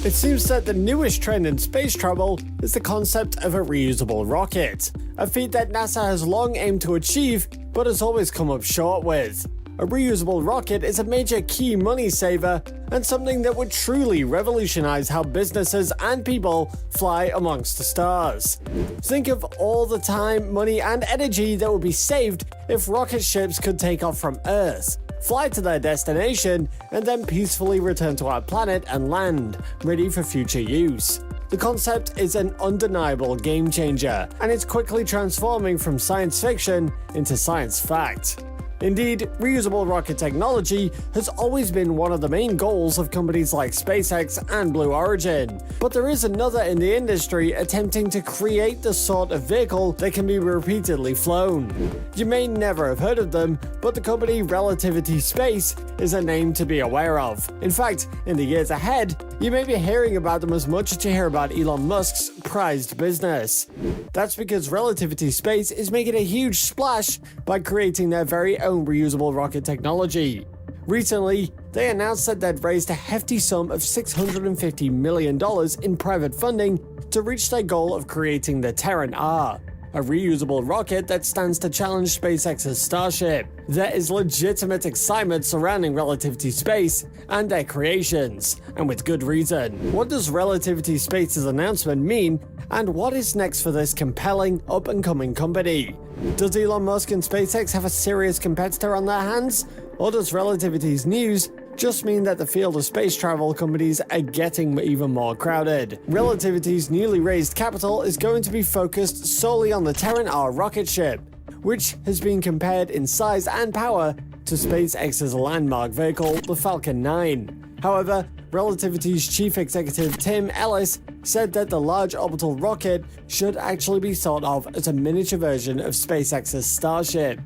It seems that the newest trend in space travel is the concept of a reusable rocket, a feat that NASA has long aimed to achieve but has always come up short with. A reusable rocket is a major key money saver and something that would truly revolutionize how businesses and people fly amongst the stars. Think of all the time, money, and energy that would be saved if rocket ships could take off from Earth, fly to their destination, and then peacefully return to our planet and land, ready for future use. The concept is an undeniable game changer, and it's quickly transforming from science fiction into science fact. Indeed, reusable rocket technology has always been one of the main goals of companies like SpaceX and Blue Origin, but there is another in the industry attempting to create the sort of vehicle that can be repeatedly flown. You may never have heard of them, but the company Relativity Space is a name to be aware of. In fact, in the years ahead, you may be hearing about them as much as you hear about Elon Musk's prized business. That's because Relativity Space is making a huge splash by creating their very own reusable rocket technology. Recently, they announced that they'd raised a hefty sum of $650 million in private funding to reach their goal of creating the Terran R, a reusable rocket that stands to challenge SpaceX's Starship. There is legitimate excitement surrounding Relativity Space and their creations, and with good reason. What does Relativity Space's announcement mean, and what is next for this compelling, up-and-coming company? Does Elon Musk and SpaceX have a serious competitor on their hands? Or does Relativity's news just mean that the field of space travel companies are getting even more crowded? Relativity's newly raised capital is going to be focused solely on the Terran R rocket ship, which has been compared in size and power to SpaceX's landmark vehicle, the Falcon 9. However, Relativity's chief executive Tim Ellis said that the large orbital rocket should actually be thought of as a miniature version of SpaceX's Starship.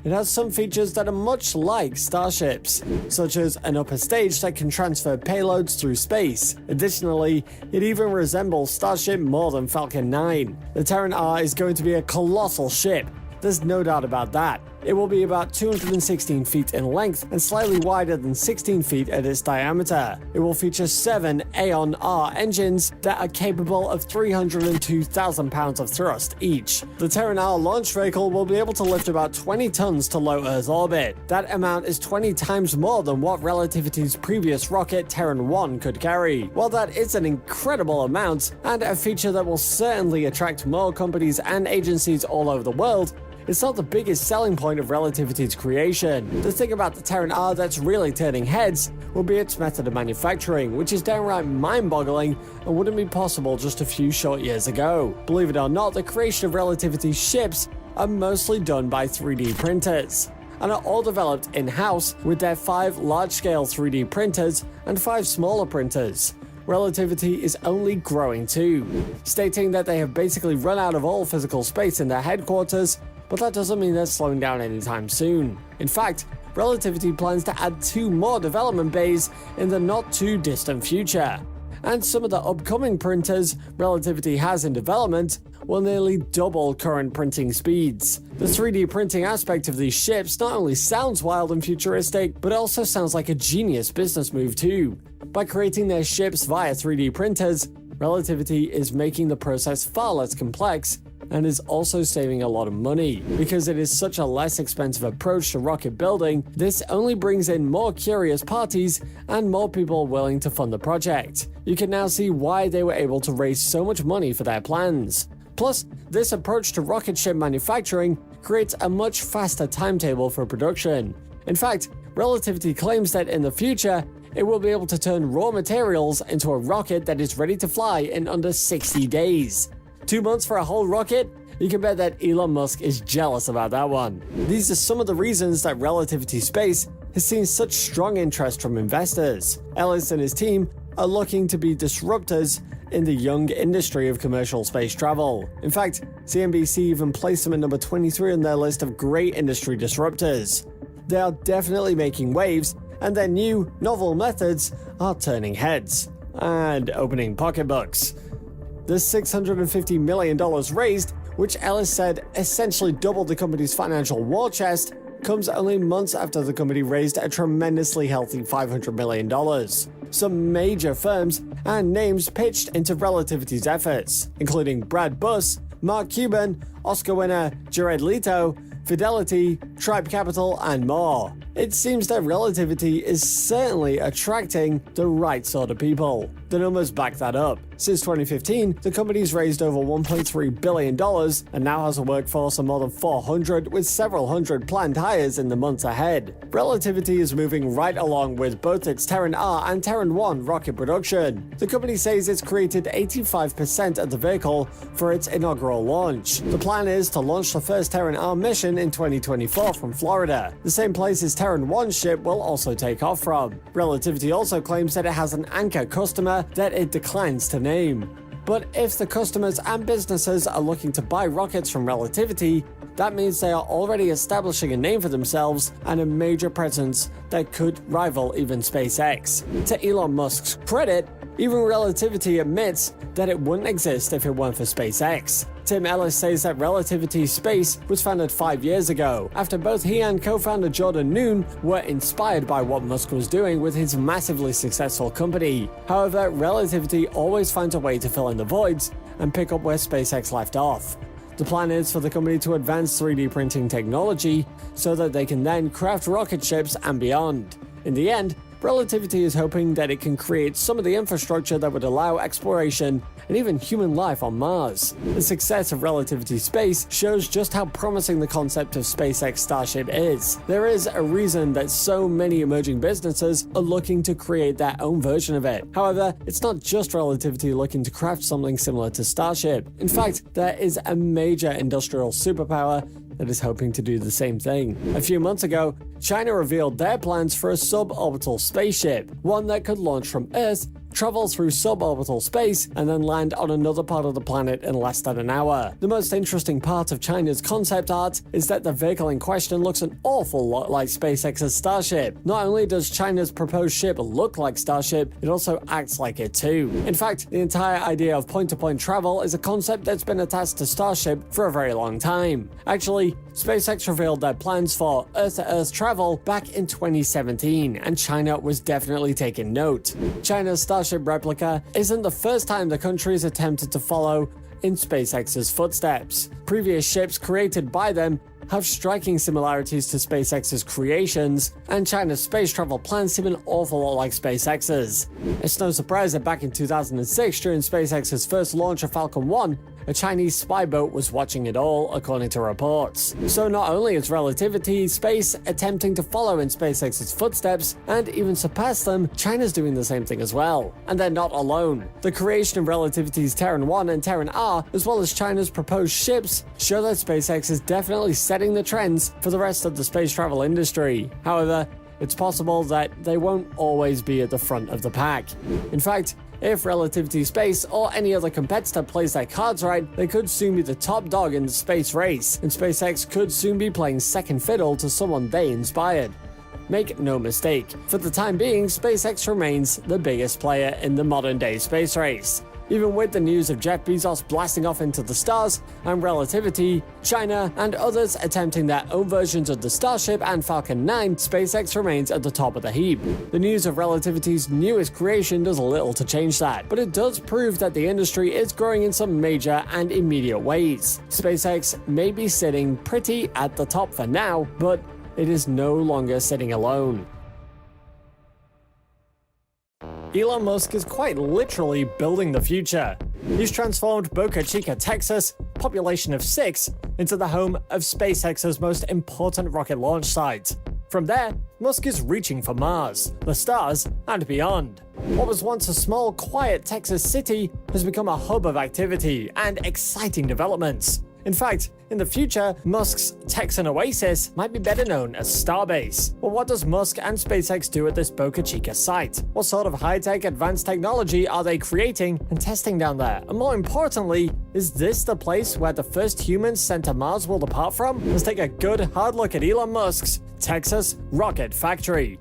It has some features that are much like Starships, such as an upper stage that can transfer payloads through space. Additionally, it even resembles Starship more than Falcon 9. The Terran R is going to be a colossal ship. There's no doubt about that. It will be about 216 feet in length and slightly wider than 16 feet at its diameter. It will feature 7 Aeon R engines that are capable of 302,000 pounds of thrust each. The Terran R launch vehicle will be able to lift about 20 tons to low Earth orbit. That amount is 20 times more than what Relativity's previous rocket Terran 1 could carry. While that is an incredible amount, and a feature that will certainly attract more companies and agencies all over the world, it's not the biggest selling point of Relativity's creation. The thing about the Terran R that's really turning heads will be its method of manufacturing, which is downright mind-boggling and wouldn't be possible just a few short years ago. Believe it or not, the creation of Relativity's ships are mostly done by 3D printers, and are all developed in-house with their 5 large-scale 3D printers and 5 smaller printers. Relativity is only growing too, stating that they have basically run out of all physical space in their headquarters, but that doesn't mean they're slowing down anytime soon. In fact, Relativity plans to add 2 more development bays in the not too distant future. And some of the upcoming printers Relativity has in development will nearly double current printing speeds. The 3D printing aspect of these ships not only sounds wild and futuristic, but also sounds like a genius business move too. By creating their ships via 3D printers, Relativity is making the process far less complex and is also saving a lot of money. Because it is such a less expensive approach to rocket building, this only brings in more curious parties and more people willing to fund the project. You can now see why they were able to raise so much money for their plans. Plus, this approach to rocket ship manufacturing creates a much faster timetable for production. In fact, Relativity claims that in the future, it will be able to turn raw materials into a rocket that is ready to fly in under 60 days. 2 months for a whole rocket? You can bet that Elon Musk is jealous about that one. These are some of the reasons that Relativity Space has seen such strong interest from investors. Ellis and his team are looking to be disruptors in the young industry of commercial space travel. In fact, CNBC even placed them at number 23 on their list of great industry disruptors. They are definitely making waves, and their new, novel methods are turning heads and opening pocketbooks. The $650 million raised, which Ellis said essentially doubled the company's financial war chest, comes only months after the company raised a tremendously healthy $500 million. some major firms and names pitched into Relativity's efforts, including Brad Buss, Mark Cuban, Oscar winner Jared Leto, Fidelity, Tribe Capital, and more. It seems that Relativity is certainly attracting the right sort of people. The numbers back that up. Since 2015, the company's raised over $1.3 billion and now has a workforce of more than 400, with several hundred planned hires in the months ahead. Relativity is moving right along with both its Terran R and Terran 1 rocket production. The company says it's created 85% of the vehicle for its inaugural launch. The plan is to launch the first Terran R mission in 2024 from Florida, the same place its Terran 1 ship will also take off from. Relativity also claims that it has an anchor customer that it declines to name. But if the customers and businesses are looking to buy rockets from Relativity, that means they are already establishing a name for themselves and a major presence that could rival even SpaceX. To Elon Musk's credit, even Relativity admits that it wouldn't exist if it weren't for SpaceX. Tim Ellis says that Relativity Space was founded 5 years ago, after both he and co-founder Jordan Noon were inspired by what Musk was doing with his massively successful company. However, Relativity always finds a way to fill in the voids and pick up where SpaceX left off. The plan is for the company to advance 3D printing technology so that they can then craft rocket ships and beyond. In the end, Relativity is hoping that it can create some of the infrastructure that would allow exploration and even human life on Mars. The success of Relativity Space shows just how promising the concept of SpaceX Starship is. There is a reason that so many emerging businesses are looking to create their own version of it. However, it's not just Relativity looking to craft something similar to Starship. In fact, there is a major industrial superpower that is hoping to do the same thing. A few months ago, China revealed their plans for a suborbital spaceship, one that could launch from Earth, travel through suborbital space, and then land on another part of the planet in less than an hour. The most interesting part of China's concept art is that the vehicle in question looks an awful lot like SpaceX's Starship. Not only does China's proposed ship look like Starship, it also acts like it too. In fact, the entire idea of point-to-point travel is a concept that's been attached to Starship for a very long time. Actually, SpaceX revealed their plans for Earth-to-Earth travel back in 2017, and China was definitely taking note. China's Starship replica isn't the first time the country has attempted to follow in SpaceX's footsteps. Previous ships created by them have striking similarities to SpaceX's creations, and China's space travel plans seem an awful lot like SpaceX's. It's no surprise that back in 2006, during SpaceX's first launch of Falcon 1, a Chinese spy boat was watching it all, according to reports. So not only is Relativity Space attempting to follow in SpaceX's footsteps and even surpass them, China's doing the same thing as well. And they're not alone. The creation of Relativity's Terran 1 and Terran R, as well as China's proposed ships, show that SpaceX is definitely setting the trends for the rest of the space travel industry. However, it's possible that they won't always be at the front of the pack. In fact, if Relativity Space or any other competitor plays their cards right, they could soon be the top dog in the space race, and SpaceX could soon be playing second fiddle to someone they inspired. Make no mistake, for the time being, SpaceX remains the biggest player in the modern-day space race. Even with the news of Jeff Bezos blasting off into the stars, and Relativity, China, and others attempting their own versions of the Starship and Falcon 9, SpaceX remains at the top of the heap. The news of Relativity's newest creation does little to change that, but it does prove that the industry is growing in some major and immediate ways. SpaceX may be sitting pretty at the top for now, but it is no longer sitting alone. Elon Musk is quite literally building the future. He's transformed Boca Chica, Texas, population of 6, into the home of SpaceX's most important rocket launch site. From there, Musk is reaching for Mars, the stars, and beyond. What was once a small, quiet Texas city has become a hub of activity and exciting developments. In fact, in the future, Musk's Texan oasis might be better known as Starbase. But what does Musk and SpaceX do at this Boca Chica site? What sort of high-tech advanced technology are they creating and testing down there? And more importantly, is this the place where the first humans sent to Mars will depart from? Let's take a good hard look at Elon Musk's Texas rocket factory.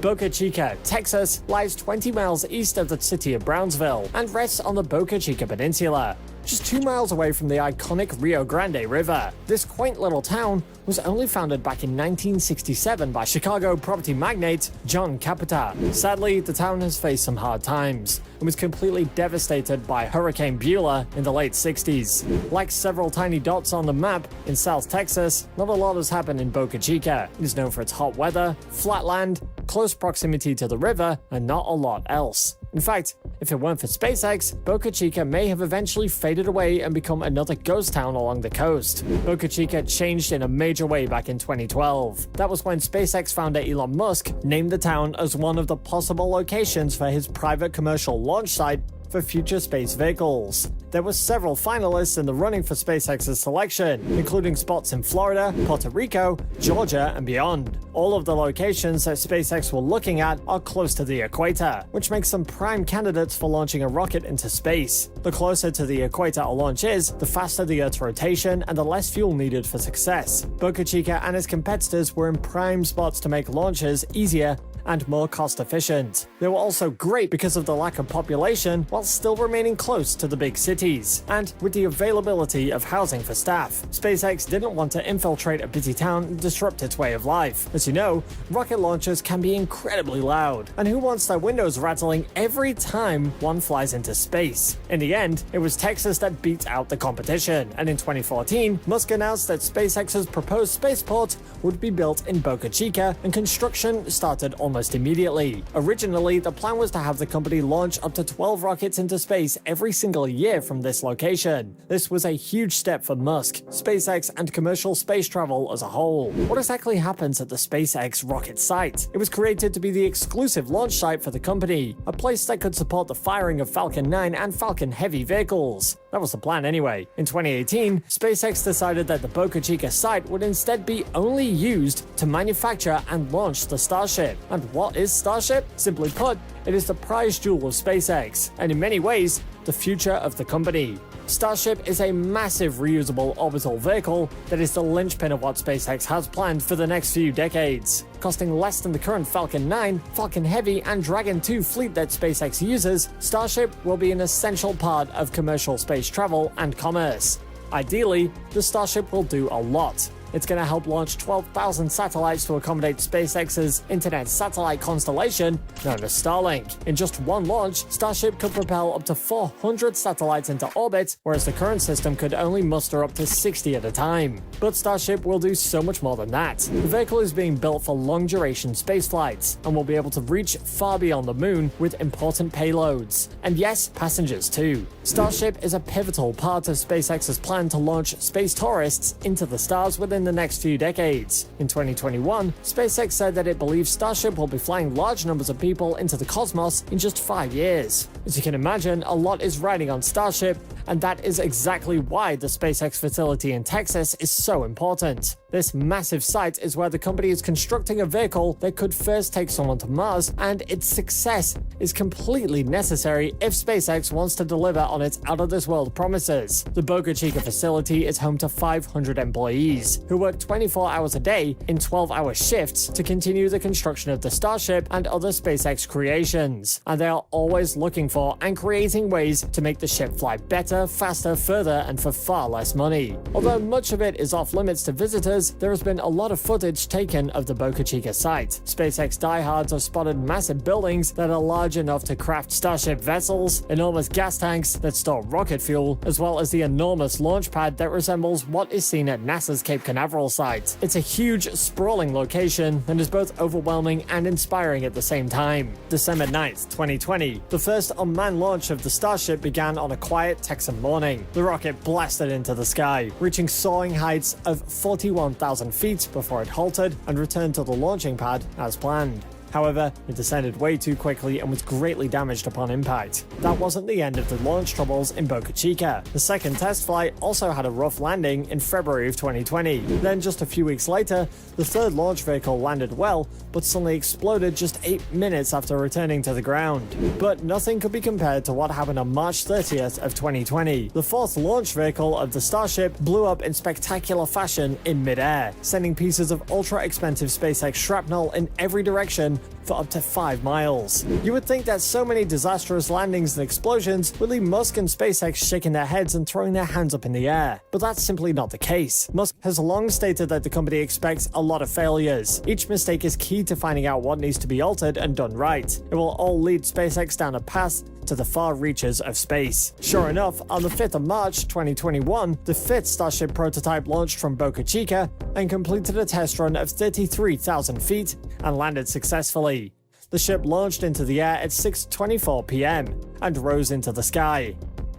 Boca Chica, Texas, lies 20 miles east of the city of Brownsville and rests on the Boca Chica Peninsula. just 2 miles away from the iconic Rio Grande River. This quaint little town was only founded back in 1967 by Chicago property magnate John Capita. Sadly, the town has faced some hard times and was completely devastated by Hurricane Beulah in the late 60s. Like several tiny dots on the map in South Texas, not a lot has happened in Boca Chica. It is known for its hot weather, flat land, close proximity to the river, and not a lot else. In fact, if it weren't for SpaceX, Boca Chica may have eventually faded away and become another ghost town along the coast. Boca Chica changed in a major way back in 2012. That was when SpaceX founder Elon Musk named the town as one of the possible locations for his private commercial launch site for future space vehicles. There were several finalists in the running for SpaceX's selection, including spots in Florida, Puerto Rico, Georgia, and beyond. All of the locations that SpaceX were looking at are close to the equator, which makes them prime candidates for launching a rocket into space. The closer to the equator a launch is, the faster the Earth's rotation and the less fuel needed for success. Boca Chica and its competitors were in prime spots to make launches easier and more cost-efficient. They were also great because of the lack of population while still remaining close to the big cities, and with the availability of housing for staff. SpaceX didn't want to infiltrate a busy town and disrupt its way of life. As you know, rocket launchers can be incredibly loud, and who wants their windows rattling every time one flies into space? In the end, it was Texas that beat out the competition, and in 2014, Musk announced that SpaceX's proposed spaceport would be built in Boca Chica, and construction started almost immediately. Originally, the plan was to have the company launch up to 12 rockets into space every single year from this location. This was a huge step for Musk, SpaceX, and commercial space travel as a whole. What exactly happens at the SpaceX rocket site? It was created to be the exclusive launch site for the company, a place that could support the firing of Falcon 9 and Falcon Heavy vehicles. That was the plan anyway. In 2018, SpaceX decided that the Boca Chica site would instead be only used to manufacture and launch the Starship. And what is Starship? Simply put, it is the prize jewel of SpaceX, and in many ways, the future of the company. Starship is a massive reusable orbital vehicle that is the linchpin of what SpaceX has planned for the next few decades. Costing less than the current Falcon 9, Falcon Heavy, and Dragon 2 fleet that SpaceX uses, Starship will be an essential part of commercial space travel and commerce. Ideally, the Starship will do a lot. It's going to help launch 12,000 satellites to accommodate SpaceX's internet satellite constellation known as Starlink. In just one launch, Starship could propel up to 400 satellites into orbit, whereas the current system could only muster up to 60 at a time. But Starship will do so much more than that. The vehicle is being built for long-duration space flights and will be able to reach far beyond the moon with important payloads. And yes, passengers too. Starship is a pivotal part of SpaceX's plan to launch space tourists into the stars within the next few decades. In 2021, SpaceX said that it believes Starship will be flying large numbers of people into the cosmos in just 5 years. As you can imagine, a lot is riding on Starship, and that is exactly why the SpaceX facility in Texas is so important. This massive site is where the company is constructing a vehicle that could first take someone to Mars, and its success is completely necessary if SpaceX wants to deliver on its out-of-this-world promises. The Boca Chica facility is home to 500 employees, who work 24 hours a day in 12-hour shifts to continue the construction of the Starship and other SpaceX creations, and they are always looking for and creating ways to make the ship fly better, faster, further, and for far less money. Although much of it is off limits to visitors, there has been a lot of footage taken of the Boca Chica site. SpaceX diehards have spotted massive buildings that are large enough to craft Starship vessels, enormous gas tanks that store rocket fuel, as well as the enormous launch pad that resembles what is seen at NASA's Cape Canaveral site. It's a huge, sprawling location and is both overwhelming and inspiring at the same time. December 9th, 2020, the first unmanned launch of the Starship began on a quiet Texan morning. The rocket blasted into the sky, reaching soaring heights of 41,000 feet before it halted and returned to the launching pad as planned. However, it descended way too quickly and was greatly damaged upon impact. That wasn't the end of the launch troubles in Boca Chica. The second test flight also had a rough landing in February of 2020. Then just a few weeks later, the third launch vehicle landed well, but suddenly exploded just 8 minutes after returning to the ground. But nothing could be compared to what happened on March 30th of 2020. The fourth launch vehicle of the Starship blew up in spectacular fashion in mid-air, sending pieces of ultra-expensive SpaceX shrapnel in every direction for up to 5 miles. You would think that so many disastrous landings and explosions would leave Musk and SpaceX shaking their heads and throwing their hands up in the air, but that's simply not the case. Musk has long stated that the company expects a lot of failures. Each mistake is key to finding out what needs to be altered and done right. It will all lead SpaceX down a path to the far reaches of space. Sure enough, on the 5th of March 2021, the 5th Starship prototype launched from Boca Chica and completed a test run of 33,000 feet and landed successfully. The ship launched into the air at 6:24 p.m. and rose into the sky.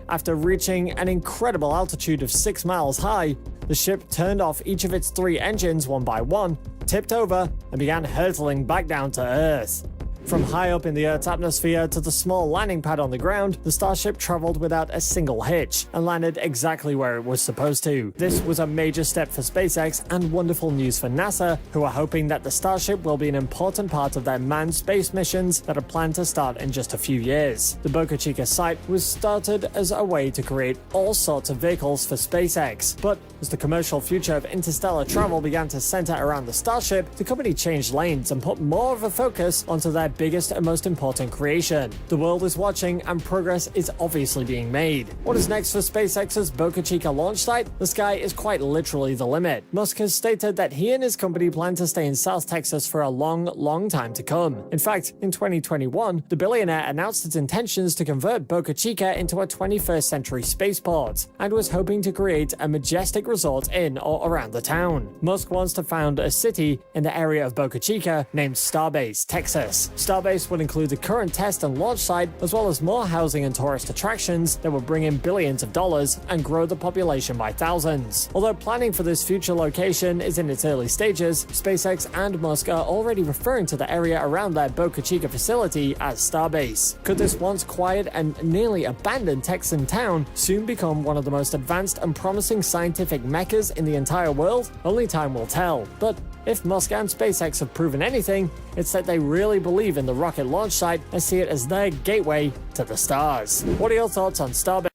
After reaching an incredible altitude of 6 miles high, the ship turned off each of its 3 engines one by one, tipped over, and began hurtling back down to Earth. From high up in the Earth's atmosphere to the small landing pad on the ground, the Starship traveled without a single hitch and landed exactly where it was supposed to. This was a major step for SpaceX and wonderful news for NASA, who are hoping that the Starship will be an important part of their manned space missions that are planned to start in just a few years. The Boca Chica site was started as a way to create all sorts of vehicles for SpaceX, but as the commercial future of interstellar travel began to center around the Starship, the company changed lanes and put more of a focus onto their biggest and most important creation. The world is watching and progress is obviously being made. What is next for SpaceX's Boca Chica launch site? The sky is quite literally the limit. Musk has stated that he and his company plan to stay in South Texas for a long time to come. In fact, in 2021, the billionaire announced its intentions to convert Boca Chica into a 21st century spaceport and was hoping to create a majestic resort in or around the town. Musk wants to found a city in the area of Boca Chica named Starbase, Texas. Starbase would include the current test and launch site, as well as more housing and tourist attractions that would bring in billions of dollars and grow the population by thousands. Although planning for this future location is in its early stages, SpaceX and Musk are already referring to the area around their Boca Chica facility as Starbase. Could this once quiet and nearly abandoned Texan town soon become one of the most advanced and promising scientific meccas in the entire world? Only time will tell. But if Musk and SpaceX have proven anything, it's that they really believe in the rocket launch site and see it as their gateway to the stars. What are your thoughts on Starbase?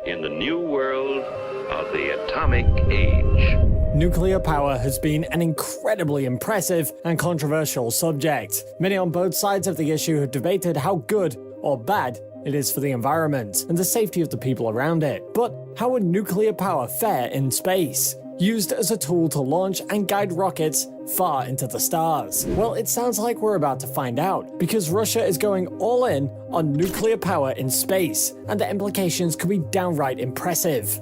In the new world of the atomic age. Nuclear power has been an incredibly impressive and controversial subject. Many on both sides of the issue have debated how good or bad it is for the environment and the safety of the people around it. But how would nuclear power fare in space? Used as a tool to launch and guide rockets far into the stars? Well, it sounds like we're about to find out, because Russia is going all in on nuclear power in space, and the implications could be downright impressive.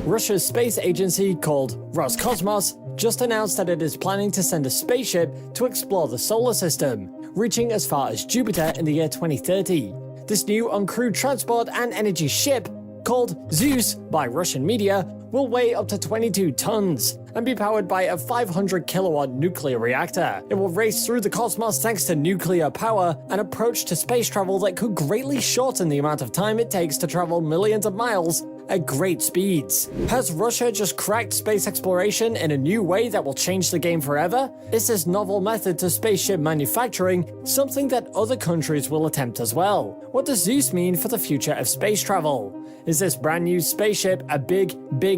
Russia's space agency, called Roscosmos, just announced that it is planning to send a spaceship to explore the solar system, reaching as far as Jupiter in the year 2030. This new uncrewed transport and energy ship, called Zeus by Russian media, will weigh up to 22 tons and be powered by a 500 kilowatt nuclear reactor. It will race through the cosmos thanks to nuclear power, an approach to space travel that could greatly shorten the amount of time it takes to travel millions of miles at great speeds. Has Russia just cracked space exploration in a new way that will change the game forever? Is this novel method to spaceship manufacturing something that other countries will attempt as well? What does Zeus mean for the future of space travel? Is this brand new spaceship a big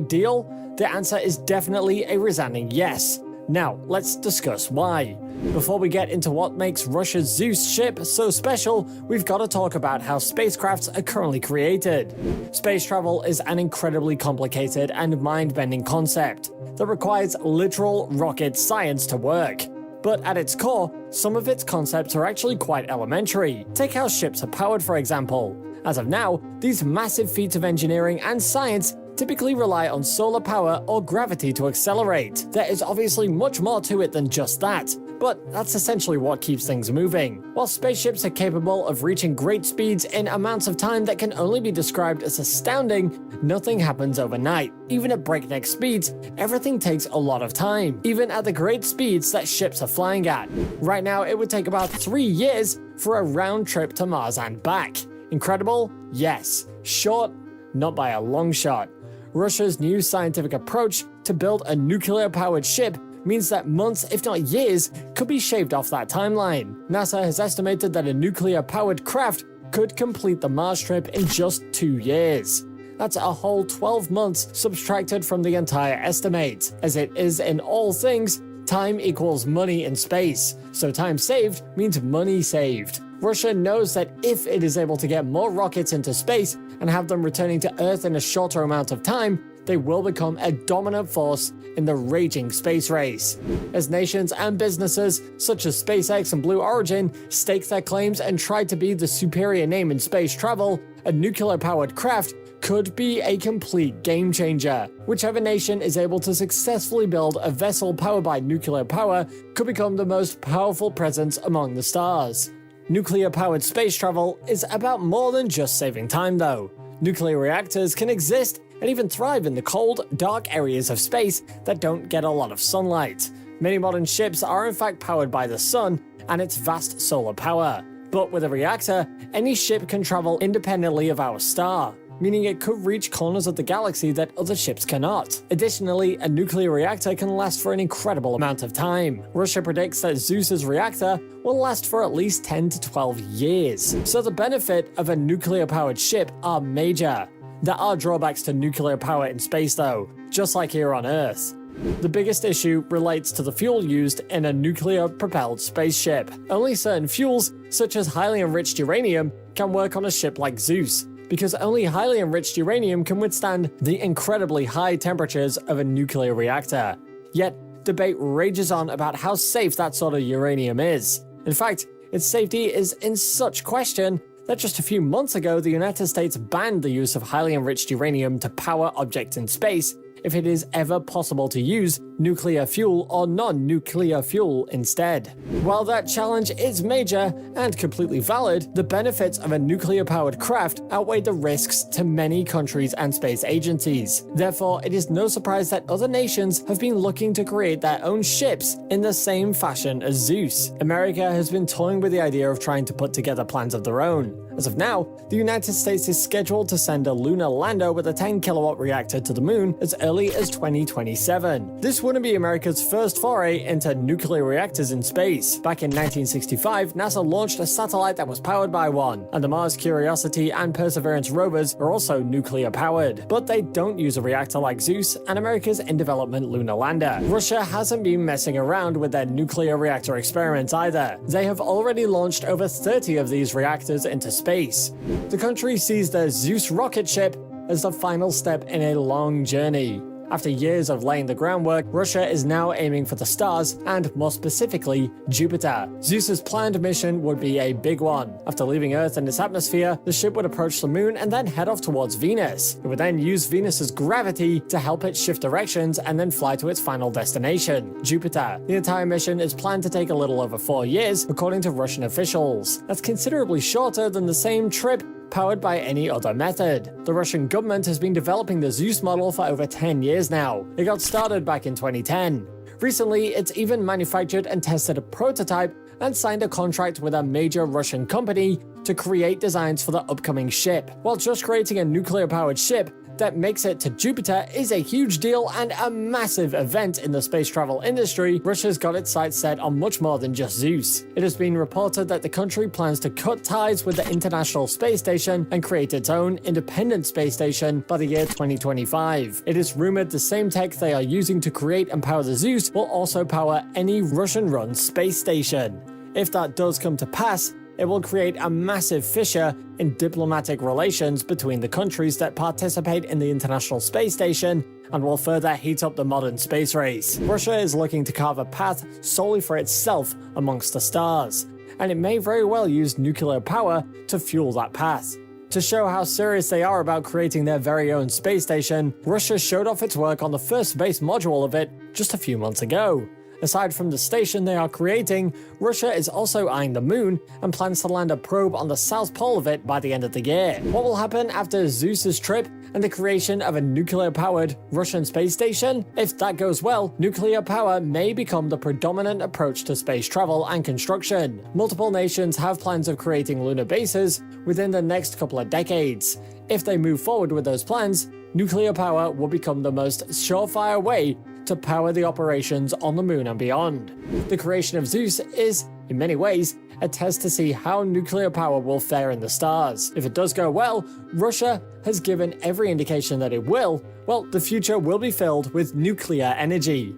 deal? The answer is definitely a resounding yes. Now, let's discuss why. Before we get into what makes Russia's Zeus ship so special, we've got to talk about how spacecrafts are currently created. Space travel is an incredibly complicated and mind-bending concept that requires literal rocket science to work. But at its core, some of its concepts are actually quite elementary. Take how ships are powered, for example. As of now, these massive feats of engineering and science typically rely on solar power or gravity to accelerate. There is obviously much more to it than just that, but that's essentially what keeps things moving. While spaceships are capable of reaching great speeds in amounts of time that can only be described as astounding, nothing happens overnight. Even at breakneck speeds, everything takes a lot of time, even at the great speeds that ships are flying at. Right now, it would take about 3 years for a round trip to Mars and back. Incredible? Yes. Short? Not by a long shot. Russia's new scientific approach to build a nuclear-powered ship means that months, if not years, could be shaved off that timeline. NASA has estimated that a nuclear-powered craft could complete the Mars trip in just 2 years. That's a whole 12 months subtracted from the entire estimate. As it is in all things, Time equals money in space, so time saved means money saved. Russia knows that if it is able to get more rockets into space and have them returning to Earth in a shorter amount of time, they will become a dominant force in the raging space race. As nations and businesses, such as SpaceX and Blue Origin, stake their claims and try to be the superior name in space travel, a nuclear-powered craft could be a complete game changer. Whichever nation is able to successfully build a vessel powered by nuclear power could become the most powerful presence among the stars. Nuclear-powered space travel is about more than just saving time, though. Nuclear reactors can exist and even thrive in the cold, dark areas of space that don't get a lot of sunlight. Many modern ships are in fact powered by the sun and its vast solar power. But with a reactor, any ship can travel independently of our star, meaning it could reach corners of the galaxy that other ships cannot. Additionally, a nuclear reactor can last for an incredible amount of time. Russia predicts that Zeus's reactor will last for at least 10 to 12 years. So the benefit of a nuclear-powered ship are major. There are drawbacks to nuclear power in space though, just like here on Earth. The biggest issue relates to the fuel used in a nuclear-propelled spaceship. Only certain fuels, such as highly enriched uranium, can work on a ship like Zeus, because only highly enriched uranium can withstand the incredibly high temperatures of a nuclear reactor. Yet, debate rages on about how safe that sort of uranium is. In fact, its safety is in such question that just a few months ago the United States banned the use of highly enriched uranium to power objects in space if it is ever possible to use nuclear fuel or non-nuclear fuel instead. While that challenge is major and completely valid, the benefits of a nuclear-powered craft outweigh the risks to many countries and space agencies. Therefore, it is no surprise that other nations have been looking to create their own ships in the same fashion as Zeus. America has been toying with the idea of trying to put together plans of their own. As of now, the United States is scheduled to send a lunar lander with a 10-kilowatt reactor to the moon as early as 2027. This wouldn't be America's first foray into nuclear reactors in space. Back in 1965, NASA launched a satellite that was powered by one, and the Mars Curiosity and Perseverance rovers are also nuclear powered. But they don't use a reactor like Zeus and America's in-development lunar lander. Russia hasn't been messing around with their nuclear reactor experiments either. They have already launched over 30 of these reactors into space. The country sees their Zeus rocket ship as the final step in a long journey. After years of laying the groundwork, Russia is now aiming for the stars, and more specifically, Jupiter. Zeus's planned mission would be a big one. After leaving Earth and its atmosphere, the ship would approach the moon and then head off towards Venus. It would then use Venus's gravity to help it shift directions and then fly to its final destination, Jupiter. The entire mission is planned to take a little over 4 years, according to Russian officials. That's considerably shorter than the same trip powered by any other method. The Russian government has been developing the Zeus model for over 10 years now. It got started back in 2010. Recently, it's even manufactured and tested a prototype and signed a contract with a major Russian company to create designs for the upcoming ship. While just creating a nuclear-powered ship that makes it to Jupiter is a huge deal and a massive event in the space travel industry, Russia's got its sights set on much more than just Zeus. It has been reported that the country plans to cut ties with the International Space Station and create its own independent space station by the year 2025. It is rumored the same tech they are using to create and power the Zeus will also power any Russian-run space station. If that does come to pass, it will create a massive fissure in diplomatic relations between the countries that participate in the International Space Station and will further heat up the modern space race. Russia is looking to carve a path solely for itself amongst the stars, and it may very well use nuclear power to fuel that path. To show how serious they are about creating their very own space station, Russia showed off its work on the first base module of it just a few months ago. Aside from the station they are creating, Russia is also eyeing the moon and plans to land a probe on the south pole of it by the end of the year. What will happen after Zeus's trip and the creation of a nuclear-powered Russian space station? If that goes well, nuclear power may become the predominant approach to space travel and construction. Multiple nations have plans of creating lunar bases within the next couple of decades. If they move forward with those plans, nuclear power will become the most surefire way to power the operations on the moon and beyond. The creation of Zeus is, in many ways, a test to see how nuclear power will fare in the stars. If it does go well, Russia has given every indication that it will, well, the future will be filled with nuclear energy.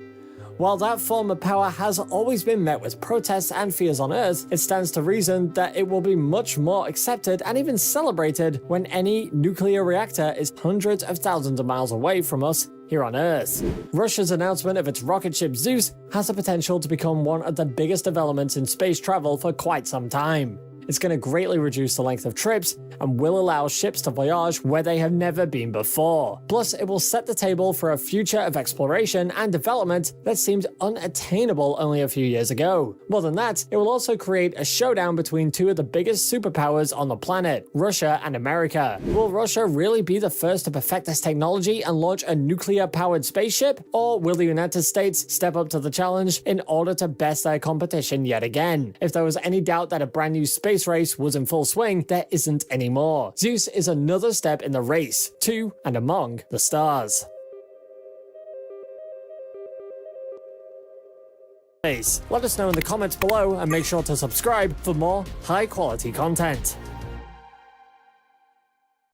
While that form of power has always been met with protests and fears on Earth, it stands to reason that it will be much more accepted and even celebrated when any nuclear reactor is hundreds of thousands of miles away from us here on Earth. Russia's announcement of its rocket ship Zeus has the potential to become one of the biggest developments in space travel for quite some time. It's going to greatly reduce the length of trips and will allow ships to voyage where they have never been before. Plus, it will set the table for a future of exploration and development that seemed unattainable only a few years ago. More than that, it will also create a showdown between two of the biggest superpowers on the planet, Russia and America. Will Russia really be the first to perfect this technology and launch a nuclear-powered spaceship? Or will the United States step up to the challenge in order to best their competition yet again? If there was any doubt that a brand new space race was in full swing, there isn't anymore. Zeus is another step in the race to and among the stars. Let us know in the comments below and make sure to subscribe for more high quality content.